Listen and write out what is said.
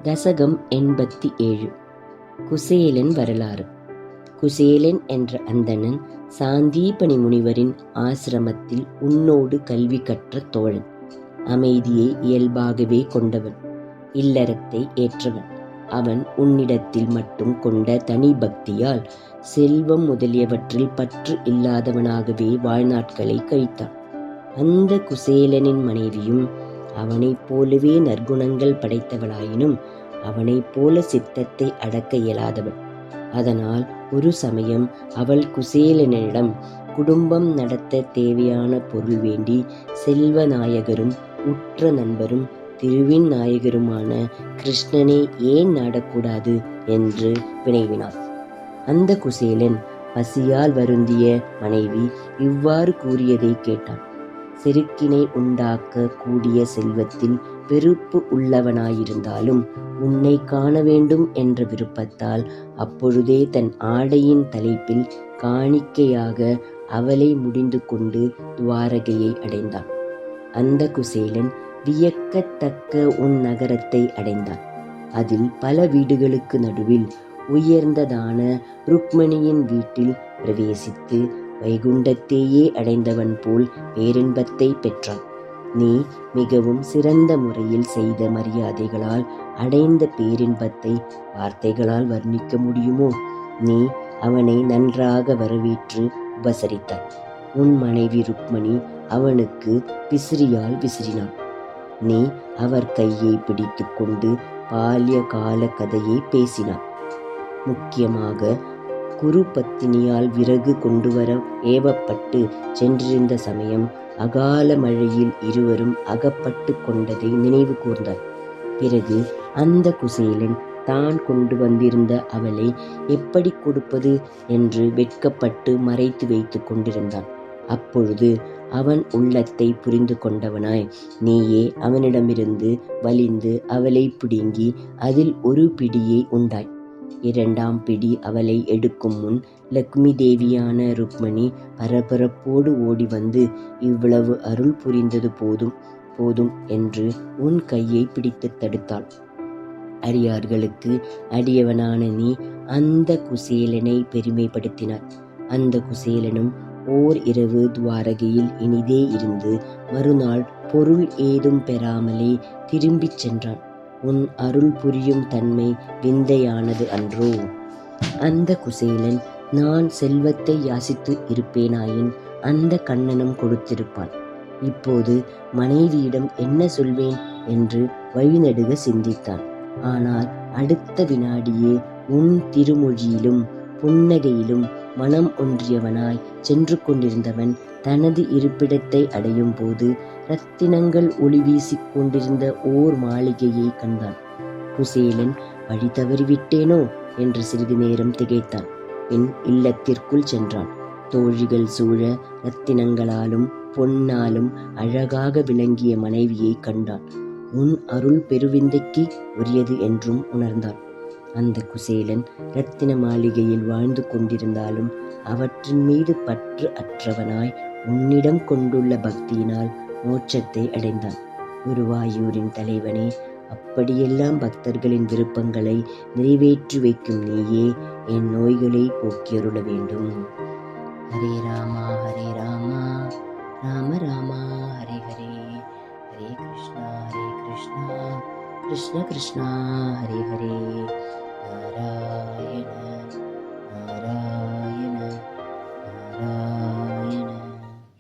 தசகம் 87. குசேலன் வரலாறு. குசேலன் என்ற அந்தணன் சாந்தீபனி முனிவரின் ஆசிரமத்தில் உன்னோடு கல்வி கற்ற தோழன். அமைதியை இயல்பாகவே கொண்டவன். இல்லறத்தை ஏற்றவன். அவன் உன்னிடத்தில் மட்டும் கொண்ட தனி பக்தியால் செல்வம் முதலியவற்றில் பற்று இல்லாதவனாகவே வாழ்நாட்களை கழித்தான். அந்த குசேலனின் மனைவியும் அவனைப் போலவே நற்குணங்கள் படைத்தவளாயினும் அவனைப் போல சித்தத்தை அடக்க இயலாதவள். அதனால் ஒரு சமயம் அவள் குசேலனிடம் குடும்பம் நடத்த தேவையான பொருள் வேண்டி செல்வநாயகரும் உற்ற நண்பரும் திருவின் நாயகருமான கிருஷ்ணனை ஏன் நாடக்கூடாது என்று வினவினார். அந்த குசேலன் பசியால் வருந்திய மனைவி இவ்வாறு கூறியதை கேட்டான். செருக்கினை உண்டாக்க கூடிய செல்வத்தில் வெறுப்பு உள்ளவனாயிருந்தாலும் உன்னை காண வேண்டும் என்ற விருப்பத்தால் அப்பொழுதே தன் ஆடையின் தலைப்பில் காணிக்கையாக அவளை முடிந்து கொண்டு துவாரகையை அடைந்தான். அந்த குசேலன் வியக்கத்தக்க உன் நகரத்தை அடைந்தான். அதில் பல வீடுகளுக்கு நடுவில் உயர்ந்ததான ருக்மணியின் வீட்டில் பிரவேசித்து வைகுண்டத்தையே அடைந்தவன் போல் பேரின்பத்தை பெற்றான். நீ மிகவும் சிறந்த முறையில் செய்த மரியாதைகளால் அடைந்த பேரின்பத்தை வார்த்தைகளால் வர்ணிக்க முடியுமோ? நீ அவனை நன்றாக வரவேற்று உபசரித்தாய். உன் மனைவி ருக்மணி அவனுக்கு விசிறியால் விசிறினான். நீ அவர் கையை பிடித்து கொண்டு பால்ய கால கதையை பேசினான். முக்கியமாக குரு பத்தினியால் விறகு கொண்டு வர ஏவப்பட்டு சென்றிருந்த சமயம் அகால மழையில் இருவரும் அகப்பட்டு கொண்டதை நினைவு கூர்ந்தார். பிறகு அந்த குசேலன் தான் கொண்டு வந்திருந்த அவளை எப்படி கொடுப்பது என்று வெட்கப்பட்டு மறைத்து வைத்து கொண்டிருந்தான். அப்பொழுது அவன் உள்ளத்தை புரிந்து கொண்டவனாய் நீயே அவனிடமிருந்து வலிந்து அவளை பிடுங்கி அதில் ஒரு பிடியை உண்டாய். இரண்டாம் பிடி அவளை எடுக்கும் முன் லக்ஷ்மி தேவியான ருக்மணி பரபரப்போடு ஓடி வந்து இவ்வளவு அருள் புரிந்தது போதும் போதும் என்று உன் கையை பிடித்து தடுத்தாள். அடியார்களுக்கு அடியவனான நீ அந்த குசேலனை பெருமைப்படுத்தினார். அந்த குசேலனும் ஓர் இரவு துவாரகையில் இனிதே இருந்து மறுநாள் பொருள் ஏதும் பெறாமலே திரும்பிச் சென்றான். உன் அருள் புரியும் தன்மை விந்தையானது அன்றோ? அந்த குசேலன் நான் செல்வத்தை யாசித்து இருப்பேனாயின் அந்த கண்ணனும் கொடுத்திருப்பான். இப்போது மனைவியிடம் என்ன சொல்வேன் என்று வழிநடுக சிந்தித்தான். ஆனால் அடுத்த வினாடியே உன் திருமொழியிலும் புன்னகையிலும் மனம் ஒன்றியவனாய் சென்று கொண்டிருந்தவன் தனது இருப்பிடத்தை அடையும் போது இரத்தினங்கள் ஒளி வீசிக் கொண்டிருந்த ஓர் மாளிகையை கண்டான். குசேலன் வழி தவறிவிட்டேனோ என்று சிறிது நேரம் திகைத்தான். பின் இல்லத்திற்குள் சென்றான். தோழிகள் சூழ இரத்தினங்களாலும் பொன்னாலும் அழகாக விளங்கிய மனைவியை கண்டான். உன் அருள் பெருவிந்தைக்கு உரியது என்றும் உணர்ந்தான். அந்த குசேலன் இரத்தின மாளிகையில் வாழ்ந்து கொண்டிருந்தாலும் அவற்றின் மீது பற்று அற்றவனாய் உன்னிடம் கொண்டுள்ள பக்தியினால் மோட்சத்தை அடைந்தான். குருவாயூரின் தலைவனே, அப்படியெல்லாம் பக்தர்களின் விருப்பங்களை நிறைவேற்றி வைக்கும் நீயே என் நோய்களை போக்கியருள வேண்டும். ஹரே ராமா ஹரே ராமா ராம ராமா ஹரே ஹரே, ஹரே கிருஷ்ணா கிருஷ்ணா கிருஷ்ண கிருஷ்ணா ஹரே ஹரே.